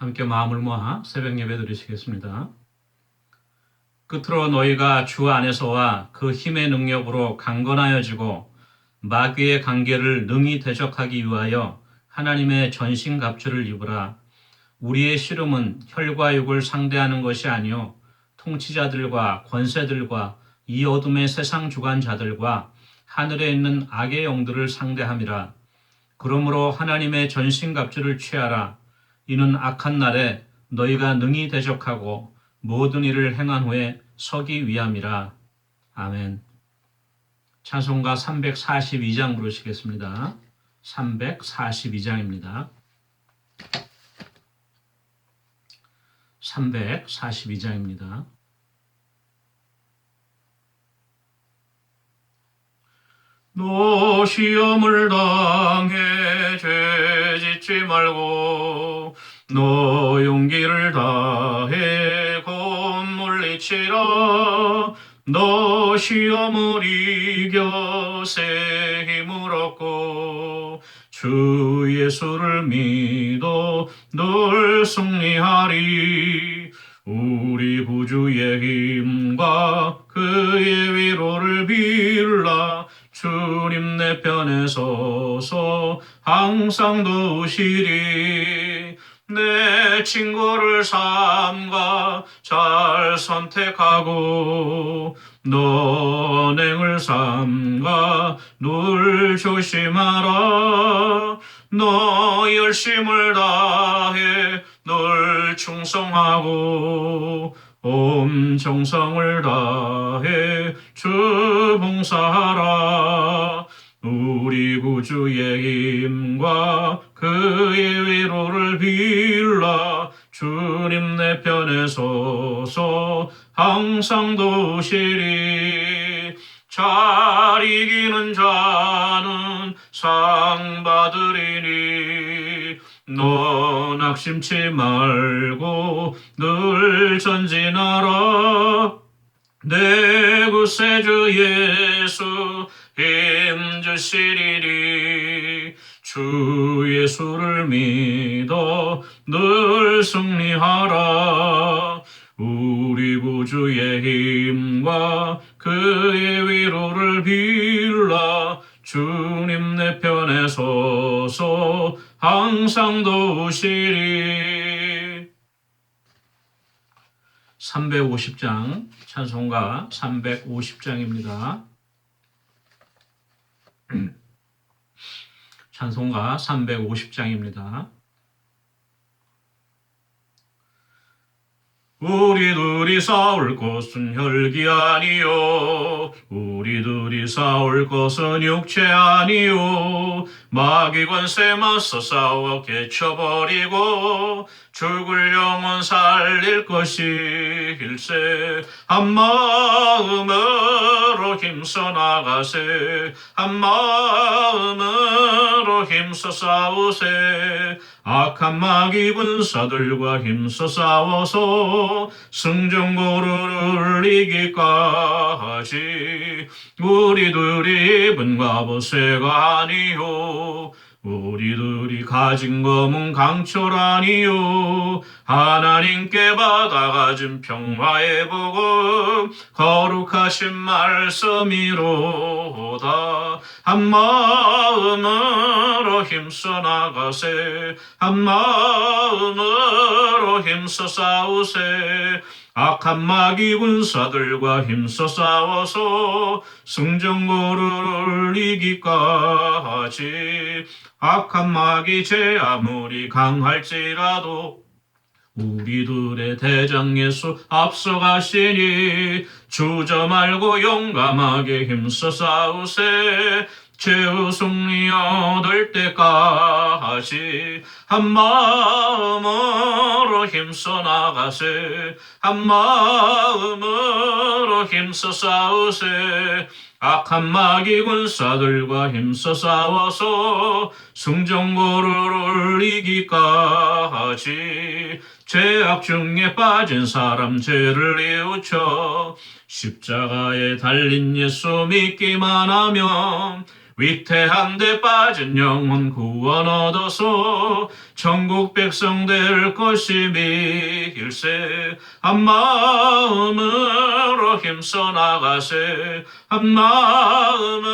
함께 마음을 모아 새벽 예배 드리시겠습니다. 끝으로 너희가 주 안에서와 그 힘의 능력으로 강건하여지고 마귀의 관계를 능히 대적하기 위하여 하나님의 전신갑주를 입으라. 우리의 씨름은 혈과 육을 상대하는 것이 아니요 통치자들과 권세들과 이 어둠의 세상 주관자들과 하늘에 있는 악의 영들을 상대함이라. 그러므로 하나님의 전신갑주를 취하라. 이는 악한 날에 너희가 능히 대적하고 모든 일을 행한 후에 서기 위함이라. 아멘. 찬송가 342장 부르시겠습니다. 342장입니다. 342장입니다. 너 시험을 당해 죄짓지 말고 너 용기를 다해 곧 물리치라. 너 시험을 이겨 새 힘을 얻고 주 예수를 믿어 늘 승리하리. 우리 구주의 힘과 그의 위로를 빌라. 주님 내 편에 서서 항상 도우시리. 내 친구를 삼가 잘 선택하고 너 언행을 삼가 늘 조심하라. 너 열심을 다해 늘 충성하고 온 정성을 다해 주 봉사하라. 우리 구주의 힘과 그의 위로를 빌라. 주님 내 편에 서서 항상 도우시리. 잘 이기는 자는 상 받으리니 너 낙심치 말고 늘 전진하라. 내 구세주 예수 힘주시리니 주 예수를 믿어 늘 승리하라. 우리 구주의 힘과 그의 위로를 빌라. 주님 내 편에 서서 항상 도우시리. 350장 찬송가 350장입니다. 찬송가 350장입니다. 우리들이 싸울 것은 혈기 아니요 우리들이 싸울 것은 육체 아니요 마귀 권세 맞서 싸워 깨쳐버리고 죽을 영혼 살릴 것일세. 한마음으로 힘써 나가세. 한마음으로 힘써 싸우세. 악한 마귀 군사들과 힘써 싸워서 승전고를 이기까지. 우리들이 입은 갑옷새가 아니요 우리들이 가진 검은 강철 아니요 하나님께 받아가진 평화의 복음 거룩하신 말씀이로다. 한마음으로 힘써 나가세. 한마음으로 힘써 싸우세. 악한 마귀 군사들과 힘써 싸워서 승전고를 이기까지. 악한 마귀 죄 아무리 강할지라도 우리들의 대장 예수 앞서가시니 주저 말고 용감하게 힘써 싸우세. 최후 승리 얻을 때까지 한마음으로 힘써 나가세. 한마음으로 힘써 싸우세. 악한 마귀 군사들과 힘써 싸워서 승전고를 이기까지. 죄악 중에 빠진 사람 죄를 뉘우쳐 십자가에 달린 예수 믿기만 하면 위태한 데 빠진 영혼 구원 얻어서 천국 백성 될 것임이 일세. 한마음으로 힘써 나가세. 한마음으로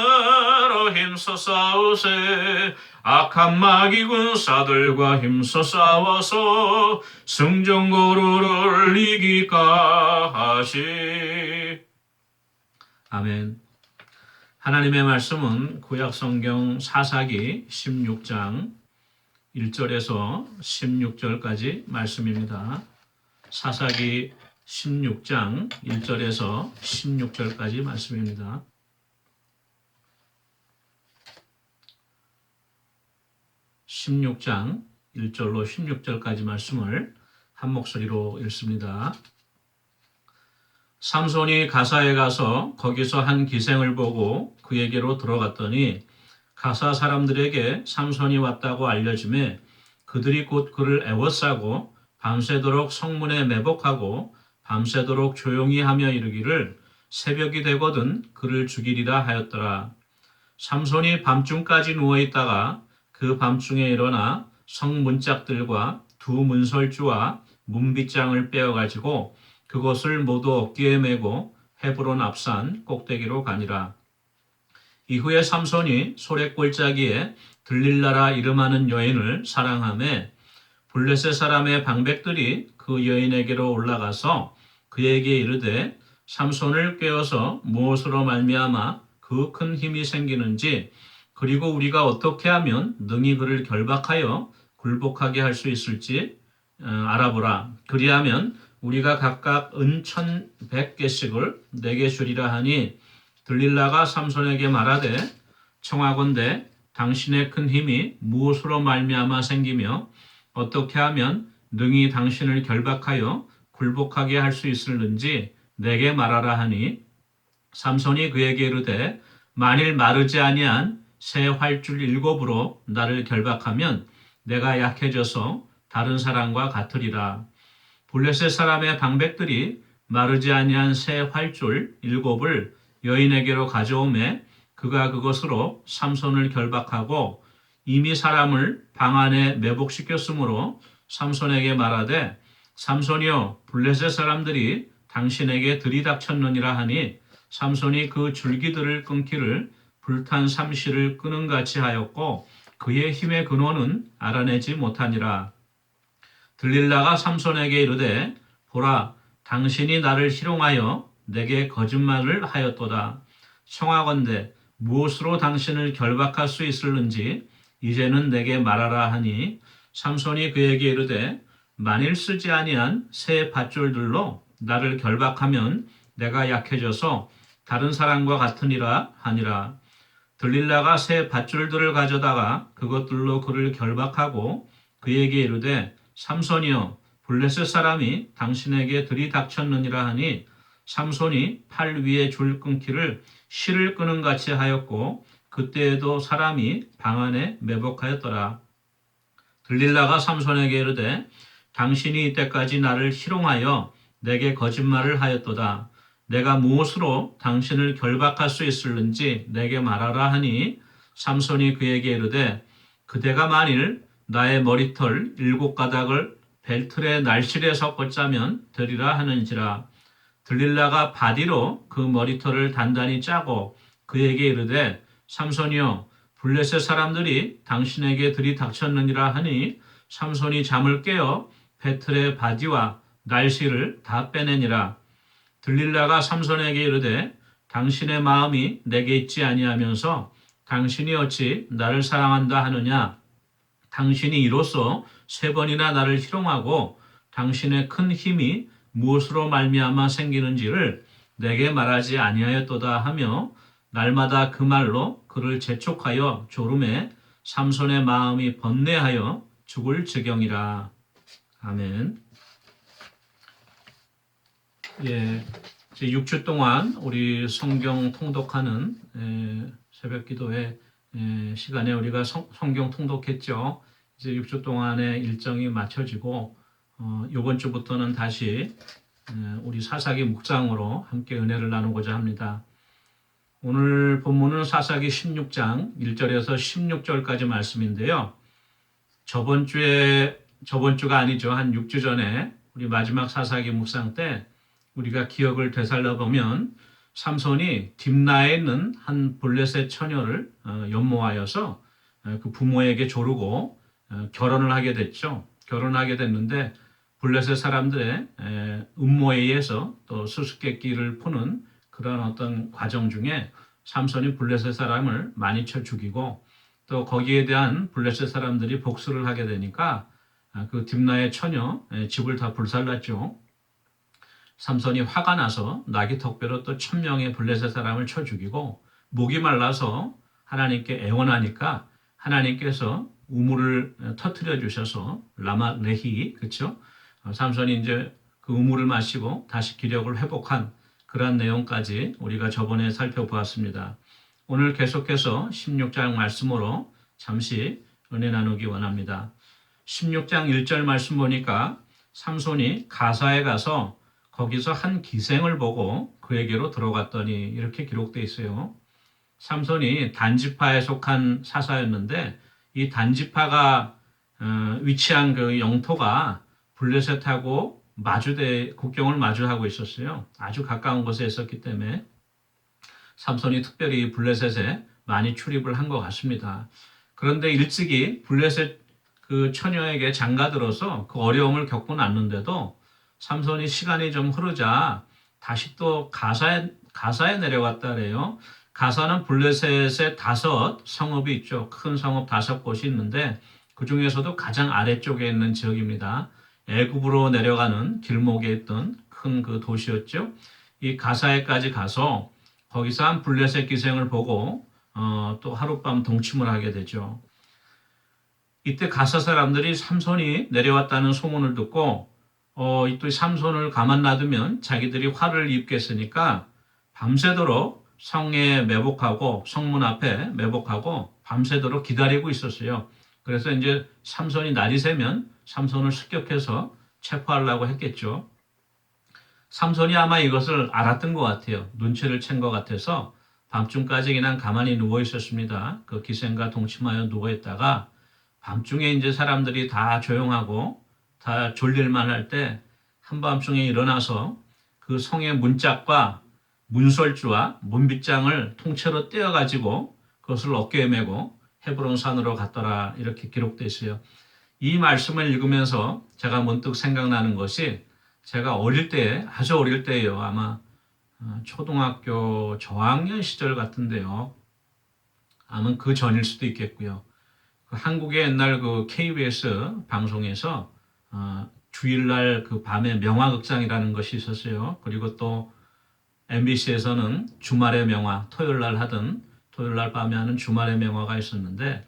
힘써 싸우세. 악한 마귀 군사들과 힘써 싸워서 승전고루를 이기까 하시. 아멘. 하나님의 말씀은 구약성경 사사기 16장 1절에서 16절까지 말씀입니다. 사사기 16장 1절에서 16절까지 말씀입니다. 16장 1절로 16절까지 말씀을 한 목소리로 읽습니다. 삼손이 가사에 가서 거기서 한 기생을 보고 그에게로 들어갔더니 가사 사람들에게 삼손이 왔다고 알려짐에 그들이 곧 그를 애워싸고 밤새도록 성문에 매복하고 밤새도록 조용히 하며 이르기를 새벽이 되거든 그를 죽이리라 하였더라. 삼손이 밤중까지 누워있다가 그 밤중에 일어나 성문짝들과 두 문설주와 문빗장을 빼어가지고 그것을 모두 어깨에 메고 헤브론 앞산 꼭대기로 가니라. 이후에 삼손이 소랫골짜기에 들릴라라 이름하는 여인을 사랑하매 블레셋 사람의 방백들이 그 여인에게로 올라가서 그에게 이르되 삼손을 꿰어서 무엇으로 말미암아 그 큰 힘이 생기는지 그리고 우리가 어떻게 하면 능히 그를 결박하여 굴복하게 할 수 있을지 알아보라. 그리하면 우리가 각각 은 1,100개씩을 내게 주리라 하니 들릴라가 삼손에게 말하되 청하건대 당신의 큰 힘이 무엇으로 말미암아 생기며 어떻게 하면 능히 당신을 결박하여 굴복하게 할 수 있을는지 내게 말하라 하니 삼손이 그에게 이르되 만일 마르지 아니한 새 활줄 7으로 나를 결박하면 내가 약해져서 다른 사람과 같으리라. 블레셋 사람의 방백들이 마르지 아니한 새 활줄 7을 여인에게로 가져오매 그가 그것으로 삼손을 결박하고 이미 사람을 방 안에 매복시켰으므로 삼손에게 말하되 삼손이여 블레셋 사람들이 당신에게 들이닥쳤느니라 하니 삼손이 그 줄기들을 끊기를 불탄 삼시를 끄는 같이 하였고 그의 힘의 근원은 알아내지 못하니라. 들릴라가 삼손에게 이르되 보라 당신이 나를 희롱하여 내게 거짓말을 하였도다. 청하건대 무엇으로 당신을 결박할 수 있을는지 이제는 내게 말하라 하니 삼손이 그에게 이르되 만일 쓰지 아니한 새 밧줄들로 나를 결박하면 내가 약해져서 다른 사람과 같으니라 하니라. 들릴라가 새 밧줄들을 가져다가 그것들로 그를 결박하고 그에게 이르되 삼손이여 블레셋 사람이 당신에게 들이닥쳤느니라 하니 삼손이 팔 위에 줄 끊기를 실을 끄는 같이 하였고 그때에도 사람이 방 안에 매복하였더라. 들릴라가 삼손에게 이르되 당신이 이때까지 나를 희롱하여 내게 거짓말을 하였도다. 내가 무엇으로 당신을 결박할 수 있을는지 내게 말하라 하니 삼손이 그에게 이르되 그대가 만일 나의 머리털 7가닥을 벨틀의 날실에서 꽂자면 되리라 하는지라. 들릴라가 바디로 그 머리털을 단단히 짜고 그에게 이르되 삼손이여 블레셋 사람들이 당신에게 들이닥쳤느니라 하니 삼손이 잠을 깨어 벨틀의 바디와 날실을 다 빼내니라. 들릴라가 삼손에게 이르되 당신의 마음이 내게 있지 아니하면서 당신이 어찌 나를 사랑한다 하느냐. 당신이 이로써 3번이나 나를 희롱하고 당신의 큰 힘이 무엇으로 말미암아 생기는지를 내게 말하지 아니하였도다 하며 날마다 그 말로 그를 재촉하여 조름에 삼손의 마음이 번뇌하여 죽을 지경이라. 아멘. 예, 6주 동안 우리 성경 통독하는 새벽 기도회 시간에 우리가 성경 통독했죠. 이제 6주 동안의 일정이 마쳐지고 이번 주부터는 다시 우리 사사기 묵상으로 함께 은혜를 나누고자 합니다. 오늘 본문은 사사기 16장 1절에서 16절까지 말씀인데요. 저번 주가 아니죠. 한 6주 전에 우리 마지막 사사기 묵상 때 우리가 기억을 되살려 보면 삼손이 딥나에 있는 한 블레셋 처녀를 연모하여서 그 부모에게 조르고 결혼을 하게 됐죠. 결혼하게 됐는데 블레셋 사람들의 음모에 의해서 또 수수께끼를 푸는 그런 어떤 과정 중에 삼손이 블레셋 사람을 많이 쳐 죽이고 또 거기에 대한 블레셋 사람들이 복수를 하게 되니까 그 딥나의 처녀 집을 다 불살랐죠. 삼손이 화가 나서 나귀 턱뼈로 또 1000명의 블레셋 사람을 쳐 죽이고 목이 말라서 하나님께 애원하니까 하나님께서 우물을 터뜨려 주셔서 라마레히 그렇죠? 삼손이 이제 그 우물을 마시고 다시 기력을 회복한 그러한 내용까지 우리가 저번에 살펴보았습니다. 오늘 계속해서 16장 말씀으로 잠시 은혜 나누기 원합니다. 16장 1절 말씀 보니까 삼손이 가사에 가서 거기서 한 기생을 보고 그에게로 들어갔더니 이렇게 기록되어 있어요. 삼손이 단지파에 속한 사사였는데 이 단지파가 위치한 그 영토가 블레셋하고 국경을 마주하고 있었어요. 아주 가까운 곳에 있었기 때문에 삼손이 특별히 블레셋에 많이 출입을 한 것 같습니다. 그런데 일찍이 블레셋 그 처녀에게 장가들어서 그 어려움을 겪고 났는데도 삼손이 시간이 좀 흐르자 다시 또 가사에 내려갔다 그래요. 가사는 블레셋에 5 성읍이 있죠. 큰 성읍 5곳이 있는데 그 중에서도 가장 아래쪽에 있는 지역입니다. 애굽으로 내려가는 길목에 있던 큰 그 도시였죠. 이 가사에까지 가서 거기서 한 블레셋 기생을 보고 또 하룻밤 동침을 하게 되죠. 이때 가사 사람들이 삼손이 내려왔다는 소문을 듣고 또 삼손을 가만 놔두면 자기들이 화를 입겠으니까 밤새도록 성에 매복하고 성문 앞에 매복하고 밤새도록 기다리고 있었어요. 그래서 이제 삼손이 날이 새면 삼손을 습격해서 체포하려고 했겠죠. 삼손이 아마 이것을 알았던 것 같아요. 눈치를 챈 것 같아서 밤중까지 그냥 가만히 누워 있었습니다. 그 기생과 동침하여 누워 있다가 밤중에 이제 사람들이 다 조용하고 다 졸릴만 할 때 한밤중에 일어나서 그 성의 문짝과 문설주와 문빗장을 통째로 떼어가지고 그것을 어깨에 메고 헤브론 산으로 갔더라 이렇게 기록되어 있어요. 이 말씀을 읽으면서 제가 문득 생각나는 것이 제가 아주 어릴 때예요. 아마 초등학교 저학년 시절 같은데요. 아마 그 전일 수도 있겠고요. 한국의 옛날 그 KBS 방송에서 주일날 그 밤에 명화극장이라는 것이 있었어요. 그리고 또 MBC에서는 주말의 명화, 토요일날 밤에 하는 주말의 명화가 있었는데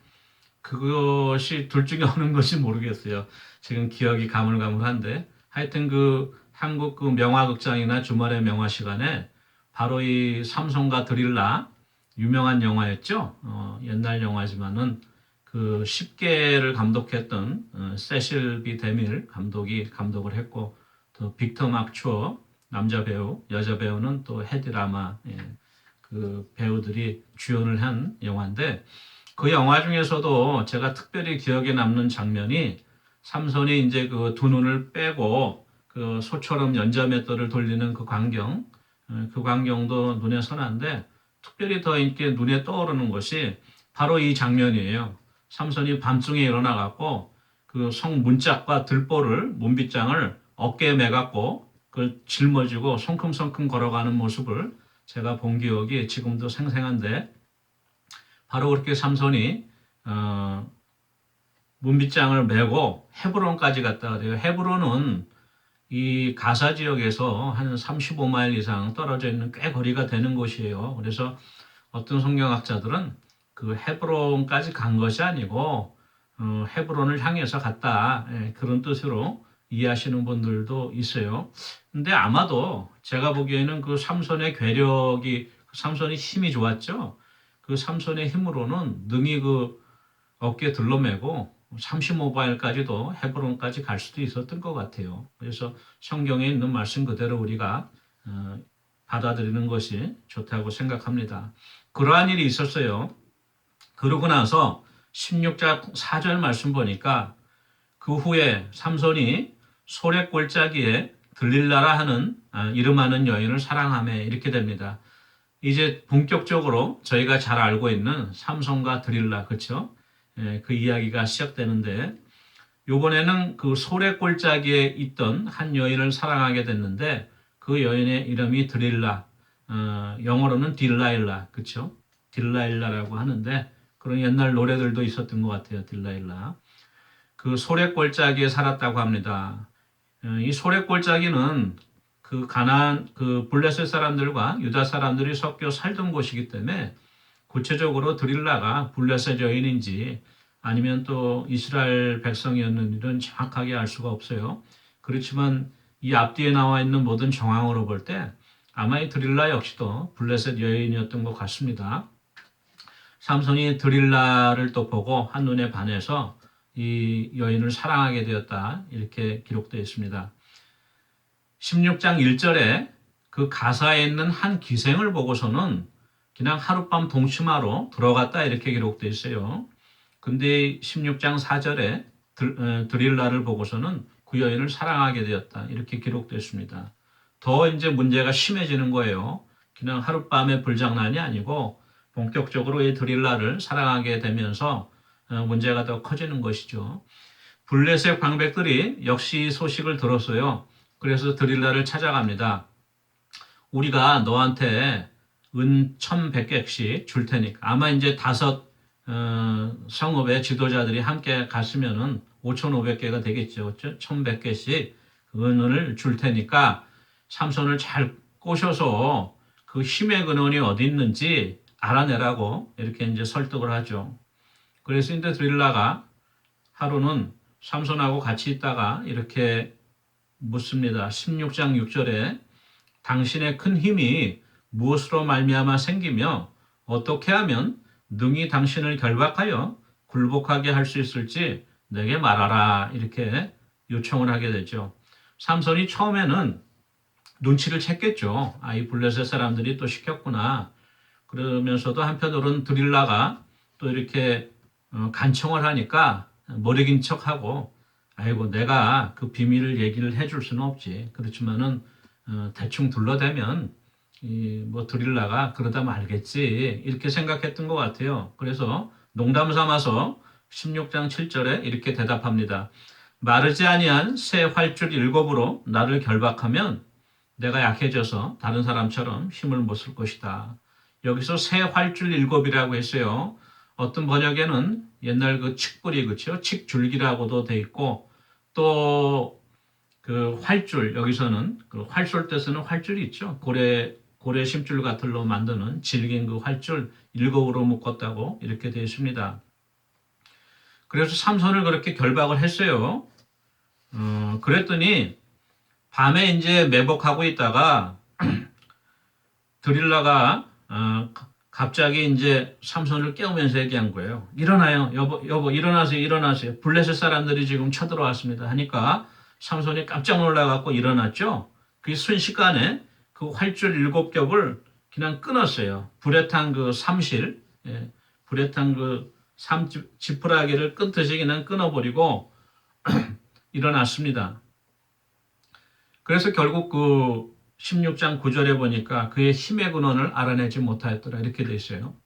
그것이 둘 중에 어느 것이 모르겠어요. 지금 기억이 가물가물한데 하여튼 그 한국 그 명화극장이나 주말의 명화 시간에 바로 이 삼손과 드릴라 유명한 영화였죠. 옛날 영화지만은 그 10개를 감독했던 세실 B 데밀 감독이 감독을 했고 또 빅터 막추어 남자 배우, 여자 배우는 또 헤디 라마 그 배우들이 주연을 한 영화인데 그 영화 중에서도 제가 특별히 기억에 남는 장면이 삼손이 이제 그 두 눈을 빼고 그 소처럼 연자맷돌을 돌리는 그 광경도 눈에 선한데 특별히 더 이렇게 눈에 떠오르는 것이 바로 이 장면이에요. 삼손이 밤중에 일어나 갖고 그 성 문짝과 들보를 문빗장을 어깨에 매갖고 그걸 짊어지고 성큼성큼 걸어가는 모습을 제가 본 기억이 지금도 생생한데 바로 그렇게 삼손이 문빗장을 메고 헤브론까지 갔다 그래요. 헤브론은 이 가사 지역에서 한 35마일 이상 떨어져 있는 꽤 거리가 되는 곳이에요. 그래서 어떤 성경학자들은 그 헤브론까지 간 것이 아니고 헤브론을 향해서 갔다 그런 뜻으로 이해하시는 분들도 있어요. 근데 아마도 제가 보기에는 그 삼손의 괴력이 삼손이 힘이 좋았죠. 그 삼손의 힘으로는 능히 그 어깨에 들러매고 35마일까지도 헤브론까지 갈 수도 있었던 것 같아요. 그래서 성경에 있는 말씀 그대로 우리가 받아들이는 것이 좋다고 생각합니다. 그러한 일이 있었어요. 그러고 나서 16장 4절 말씀 보니까 그 후에 삼손이 소래골짜기에 들릴라라 하는 이름하는 여인을 사랑하며 이렇게 됩니다. 이제 본격적으로 저희가 잘 알고 있는 삼손과 들릴라, 그렇죠? 그 이야기가 시작되는데 이번에는 그 소래골짜기에 있던 한 여인을 사랑하게 됐는데 그 여인의 이름이 드릴라, 영어로는 딜라일라, 그렇죠? 딜라일라라고 하는데 그런 옛날 노래들도 있었던 것 같아요. 딜라일라. 그 소래골짜기에 살았다고 합니다. 이 소래골짜기는 그 가나안 그 블레셋 사람들과 유다 사람들이 섞여 살던 곳이기 때문에 구체적으로 드릴라가 블레셋 여인인지 아니면 또 이스라엘 백성이었는지는 정확하게 알 수가 없어요. 그렇지만 이 앞뒤에 나와 있는 모든 정황으로 볼 때 아마 이 드릴라 역시도 블레셋 여인이었던 것 같습니다. 삼손이 드릴라를 또 보고 한눈에 반해서 이 여인을 사랑하게 되었다. 이렇게 기록되어 있습니다. 16장 1절에 그 가사에 있는 한 기생을 보고서는 그냥 하룻밤 동침하러 들어갔다 이렇게 기록되어 있어요. 근데 16장 4절에 드릴라를 보고서는 그 여인을 사랑하게 되었다. 이렇게 기록되어 있습니다. 더 이제 문제가 심해지는 거예요. 그냥 하룻밤의 불장난이 아니고 본격적으로 이 드릴라를 사랑하게 되면서 문제가 더 커지는 것이죠. 블레셋 방백들이 역시 소식을 들었어요. 그래서 드릴라를 찾아갑니다. 우리가 너한테 은 1,100개씩 줄 테니까 아마 이제 5 성읍의 지도자들이 함께 갔으면은 5,500개가 되겠죠. 1,100개씩 은을 줄 테니까 삼손을 잘 꼬셔서 그 힘의 근원이 어디 있는지 알아내라고 이렇게 이제 설득을 하죠. 그래서 이제 드릴라가 하루는 삼손하고 같이 있다가 이렇게 묻습니다. 16장 6절에 당신의 큰 힘이 무엇으로 말미암아 생기며 어떻게 하면 능히 당신을 결박하여 굴복하게 할 수 있을지 내게 말하라 이렇게 요청을 하게 되죠. 삼손이 처음에는 눈치를 챘겠죠. 이 블레셋 사람들이 또 시켰구나. 그러면서도 한편으로는 드릴라가 또 이렇게 간청을 하니까 모르긴 척하고 아이고 내가 그 비밀을 얘기를 해줄 수는 없지. 그렇지만은 대충 둘러대면 뭐 드릴라가 그러다 말겠지 이렇게 생각했던 것 같아요. 그래서 농담 삼아서 16장 7절에 이렇게 대답합니다. 마르지 아니한 새 활줄 7으로 나를 결박하면 내가 약해져서 다른 사람처럼 힘을 못 쓸 것이다. 여기서 새 활줄 7이라고 했어요. 어떤 번역에는 옛날 그 칡뿌리, 그렇죠? 칡줄기라고도 돼 있고 또 그 활줄, 여기서는 그 활 쏠 때 쓰는 활줄이 있죠. 고래 심줄 같을로 만드는 질긴 그 활줄 7으로 묶었다고 이렇게 되어 있습니다. 그래서 삼손을 그렇게 결박을 했어요. 그랬더니 밤에 이제 매복하고 있다가 드릴라가 갑자기 이제 삼손을 깨우면서 얘기한 거예요. 일어나요. 여보, 일어나세요. 블레셋 사람들이 지금 쳐들어왔습니다. 하니까 삼손이 깜짝 놀라갖고 일어났죠. 그 순식간에 그 활줄 7겹을 그냥 끊었어요. 불에 탄 그 삼실, 불에 탄 그 지푸라기를 끊듯이 그냥 끊어버리고 일어났습니다. 그래서 결국 그 16장 9절에 보니까 그의 힘의 근원을 알아내지 못하였더라 이렇게 돼 있어요.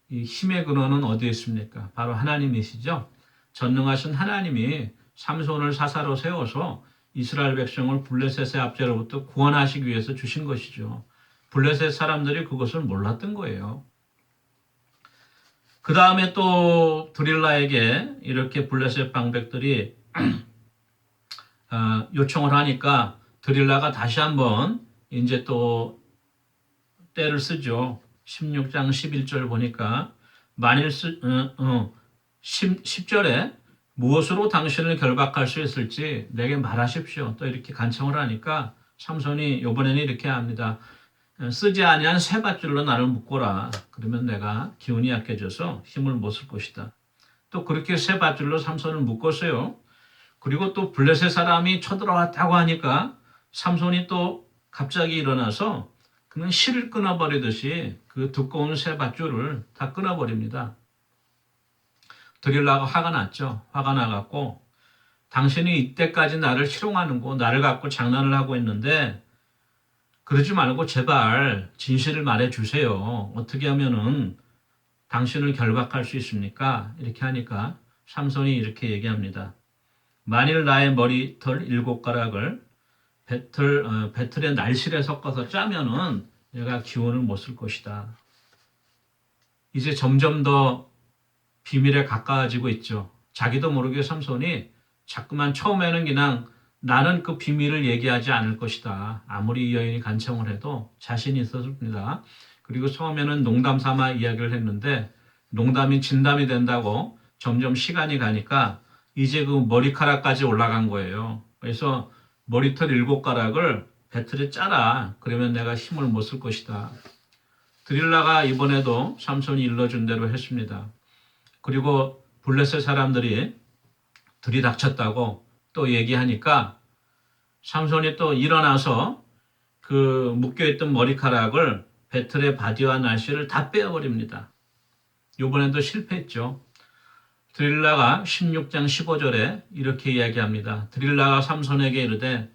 이 힘의 근원은 어디에 있습니까? 바로 하나님이시죠. 전능하신 하나님이 삼손을 사사로 세워서 이스라엘 백성을 블레셋의 압제로부터 구원하시기 위해서 주신 것이죠. 블레셋 사람들이 그것을 몰랐던 거예요. 그 다음에 또 드릴라에게 이렇게 블레셋 방백들이 요청을 하니까 드릴라가 다시 한번 이제 또 때를 쓰죠. 16장 11절 보니까 만일 10절에 무엇으로 당신을 결박할 수 있을지 내게 말하십시오. 또 이렇게 간청을 하니까 삼손이 이번에는 이렇게 합니다. 쓰지 아니한 새 밧줄로 나를 묶어라. 그러면 내가 기운이 약해져서 힘을 못 쓸 것이다. 또 그렇게 새 밧줄로 삼손을 묶었어요. 그리고 또 블레셋 사람이 쳐들어왔다고 하니까 삼손이 또 갑자기 일어나서 그는 실을 끊어버리듯이 그 두꺼운 새 밧줄을 다 끊어버립니다. 드릴라가 화가 났죠. 화가 나갖고 당신이 이때까지 나를 희롱하는고 나를 갖고 장난을 하고 있는데 그러지 말고 제발 진실을 말해주세요. 어떻게 하면은 당신을 결박할 수 있습니까? 이렇게 하니까 삼손이 이렇게 얘기합니다. 만일 나의 머리털 7가락을 배틀의 날실에 섞어서 짜면은 내가 기운을 못 쓸 것이다. 이제 점점 더 비밀에 가까워지고 있죠. 자기도 모르게 삼손이 자꾸만 처음에는 그냥 나는 그 비밀을 얘기하지 않을 것이다. 아무리 이 여인이 간청을 해도 자신이 있었습니다. 그리고 처음에는 농담 삼아 이야기를 했는데 농담이 진담이 된다고 점점 시간이 가니까 이제 그 머리카락까지 올라간 거예요. 그래서 머리털 7가락을 배틀에 짜라. 그러면 내가 힘을 못 쓸 것이다. 드릴라가 이번에도 삼손이 일러준 대로 했습니다. 그리고 블레셋 사람들이 들이닥쳤다고 또 얘기하니까 삼손이 또 일어나서 그 묶여있던 머리카락을 배틀의 바디와 날씨를 다 빼어버립니다. 이번에도 실패했죠. 드릴라가 16장 15절에 이렇게 이야기합니다. 드릴라가 삼손에게 이르되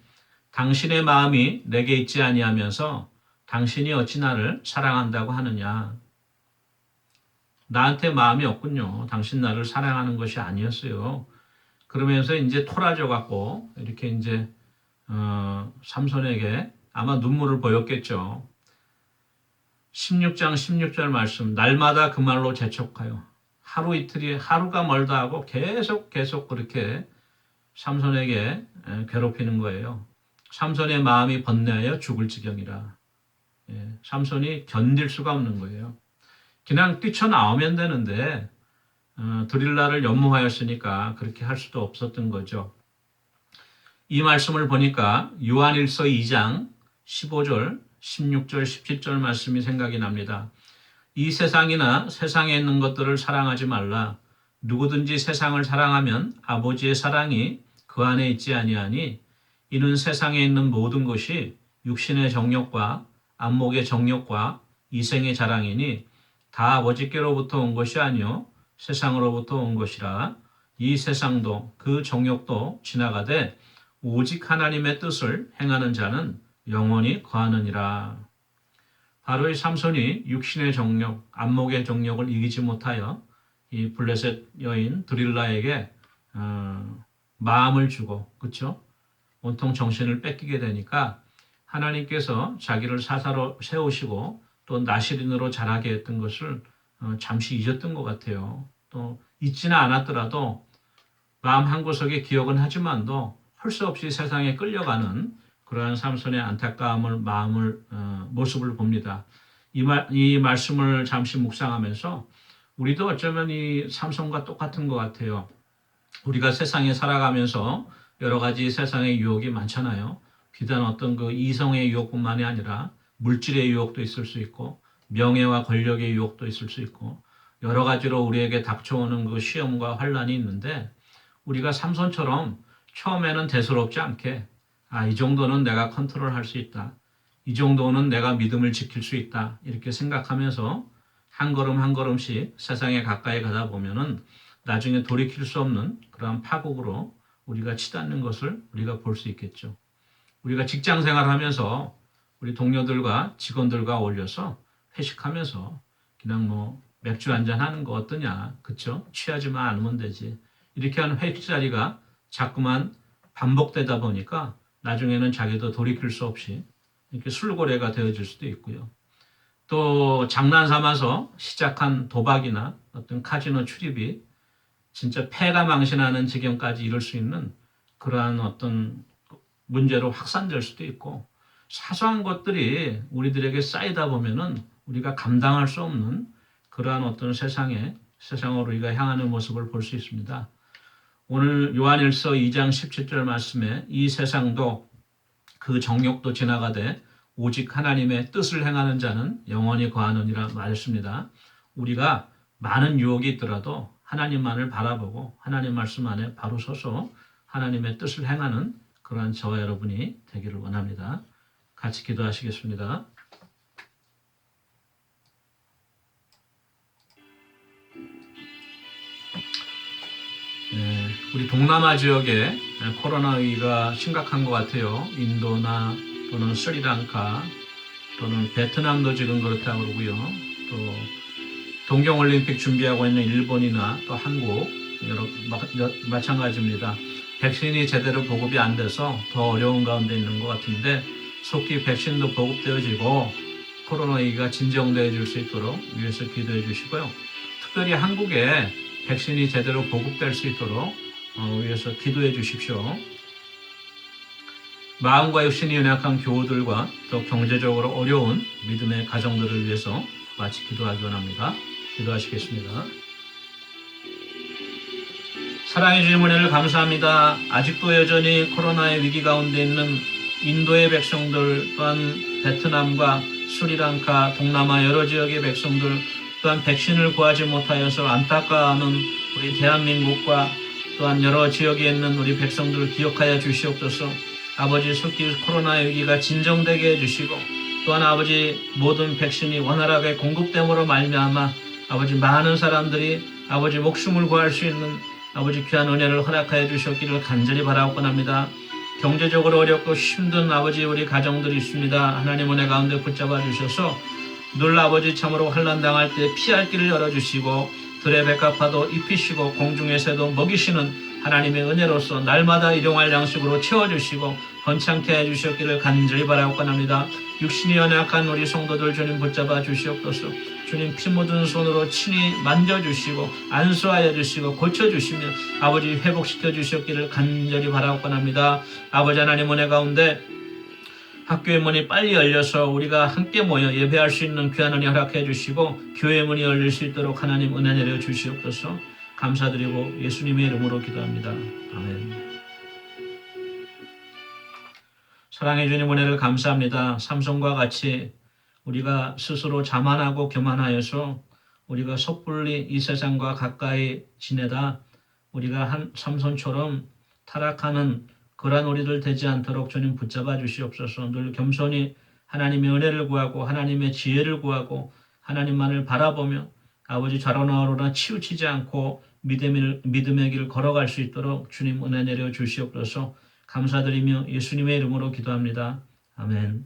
당신의 마음이 내게 있지 아니하면서 당신이 어찌 나를 사랑한다고 하느냐. 나한테 마음이 없군요. 당신 나를 사랑하는 것이 아니었어요. 그러면서 이제 토라져 갖고 이렇게 이제 삼손에게 아마 눈물을 보였겠죠. 16장 16절 말씀. 날마다 그 말로 재촉하여 하루 이틀이 하루가 멀다 하고 계속 그렇게 삼손에게 괴롭히는 거예요. 삼손의 마음이 번뇌하여 죽을 지경이라. 삼손이 견딜 수가 없는 거예요. 그냥 뛰쳐나오면 되는데 드릴라를 연모하였으니까 그렇게 할 수도 없었던 거죠. 이 말씀을 보니까 요한일서 2장 15절, 16절, 17절 말씀이 생각이 납니다. 이 세상이나 세상에 있는 것들을 사랑하지 말라. 누구든지 세상을 사랑하면 아버지의 사랑이 그 안에 있지 아니하니 이는 세상에 있는 모든 것이 육신의 정욕과 안목의 정욕과 이생의 자랑이니 다 아버지께로부터 온 것이 아니요 세상으로부터 온 것이라. 이 세상도 그 정욕도 지나가되 오직 하나님의 뜻을 행하는 자는 영원히 거하느니라. 바로 이 삼손이 육신의 정욕, 안목의 정욕을 이기지 못하여 이 블레셋 여인 드릴라에게 마음을 주고, 그렇죠? 온통 정신을 뺏기게 되니까 하나님께서 자기를 사사로 세우시고 또 나시린으로 자라게 했던 것을 잠시 잊었던 것 같아요. 또 잊지는 않았더라도 마음 한구석에 기억은 하지만도 할 수 없이 세상에 끌려가는 그러한 삼손의 안타까움을 모습을 봅니다. 이 말씀을 잠시 묵상하면서 우리도 어쩌면 이 삼손과 똑같은 것 같아요. 우리가 세상에 살아가면서 여러 가지 세상의 유혹이 많잖아요. 비단 어떤 그 이성의 유혹뿐만이 아니라 물질의 유혹도 있을 수 있고 명예와 권력의 유혹도 있을 수 있고 여러 가지로 우리에게 닥쳐오는 그 시험과 환란이 있는데 우리가 삼손처럼 처음에는 대수롭지 않게 이 정도는 내가 컨트롤할 수 있다. 이 정도는 내가 믿음을 지킬 수 있다. 이렇게 생각하면서 한 걸음 한 걸음씩 세상에 가까이 가다 보면은 나중에 돌이킬 수 없는 그러한 파국으로 우리가 치닫는 것을 우리가 볼 수 있겠죠. 우리가 직장 생활하면서 우리 동료들과 직원들과 어울려서 회식하면서 그냥 뭐 맥주 한잔 하는 거 어떠냐. 그쵸? 취하지만 않으면 되지. 이렇게 하는 회식 자리가 자꾸만 반복되다 보니까 나중에는 자기도 돌이킬 수 없이 이렇게 술고래가 되어질 수도 있고요. 또 장난 삼아서 시작한 도박이나 어떤 카지노 출입이 진짜 패가 망신하는 지경까지 이룰 수 있는 그러한 어떤 문제로 확산될 수도 있고 사소한 것들이 우리들에게 쌓이다 보면은 우리가 감당할 수 없는 그러한 어떤 세상으로 우리가 향하는 모습을 볼 수 있습니다. 오늘 요한일서 2장 17절 말씀에 이 세상도 그 정욕도 지나가되 오직 하나님의 뜻을 행하는 자는 영원히 거하느니라 말했습니다. 우리가 많은 유혹이 있더라도 하나님만을 바라보고 하나님 말씀 안에 바로 서서 하나님의 뜻을 행하는 그러한 저와 여러분이 되기를 원합니다. 같이 기도하시겠습니다. 우리 동남아 지역에 코로나 위기가 심각한 것 같아요. 인도나 또는 스리랑카 또는 베트남도 지금 그렇다고 그러고요. 또 동경올림픽 준비하고 있는 일본이나 또 한국 마찬가지입니다. 백신이 제대로 보급이 안 돼서 더 어려운 가운데 있는 것 같은데 속히 백신도 보급되어지고 코로나 위기가 진정되어 줄 수 있도록 위해서 기도해 주시고요. 특별히 한국에 백신이 제대로 보급될 수 있도록 위해서 기도해 주십시오. 마음과 육신이 연약한 교우들과 또 경제적으로 어려운 믿음의 가정들을 위해서 같이 기도하기 원합니다. 기도하시겠습니다. 사랑해 주신 은혜를 감사합니다. 아직도 여전히 코로나의 위기 가운데 있는 인도의 백성들, 또한 베트남과 스리랑카, 동남아 여러 지역의 백성들, 또한 백신을 구하지 못하여서 안타까워하는 우리 대한민국과 또한 여러 지역에 있는 우리 백성들을 기억하여 주시옵소서. 아버지, 속히 코로나의 위기가 진정되게 해주시고 또한 아버지 모든 백신이 원활하게 공급됨으로 말미암아 아버지 많은 사람들이 아버지 목숨을 구할 수 있는 아버지 귀한 은혜를 허락하여 주셨기를 간절히 바라옵곤합니다. 경제적으로 어렵고 힘든 아버지 우리 가정들이 있습니다. 하나님 은혜 가운데 붙잡아 주셔서 늘 아버지 참으로 환난 당할 때 피할 길을 열어주시고 들의 백합화도 입히시고 공중의 새도 먹이시는 하나님의 은혜로서 날마다 일용할 양식으로 채워주시고 번창케 해주셨기를 간절히 바라옵곤합니다. 육신이 연약한 우리 성도들 주님 붙잡아 주시옵소서. 주님 피 묻은 손으로 친히 만져주시고 안수하여 주시고 고쳐주시며 아버지 회복시켜 주셨기를 간절히 바라옵곤합니다. 아버지 하나님 은혜 가운데 학교의 문이 빨리 열려서 우리가 함께 모여 예배할 수 있는 귀한 은혜 허락해 주시고 교회의 문이 열릴 수 있도록 하나님 은혜 내려 주시옵소서. 감사드리고 예수님의 이름으로 기도합니다. 아멘. 사랑해 주님 은혜를 감사합니다. 삼손과 같이 우리가 스스로 자만하고 교만하여서 우리가 섣불리 이 세상과 가까이 지내다 우리가 한 삼손처럼 타락하는 그러한 우리들 되지 않도록 주님 붙잡아 주시옵소서. 늘 겸손히 하나님의 은혜를 구하고 하나님의 지혜를 구하고 하나님만을 바라보며 아버지 좌로나우로나 치우치지 않고 믿음의 길 걸어갈 수 있도록 주님 은혜 내려 주시옵소서. 감사드리며 예수님의 이름으로 기도합니다. 아멘.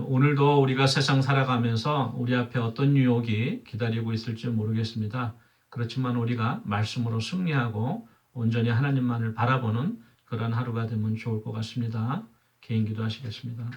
오늘도 우리가 세상 살아가면서 우리 앞에 어떤 유혹이 기다리고 있을지 모르겠습니다. 그렇지만 우리가 말씀으로 승리하고 온전히 하나님만을 바라보는 그런 하루가 되면 좋을 것 같습니다. 개인 기도하시겠습니다.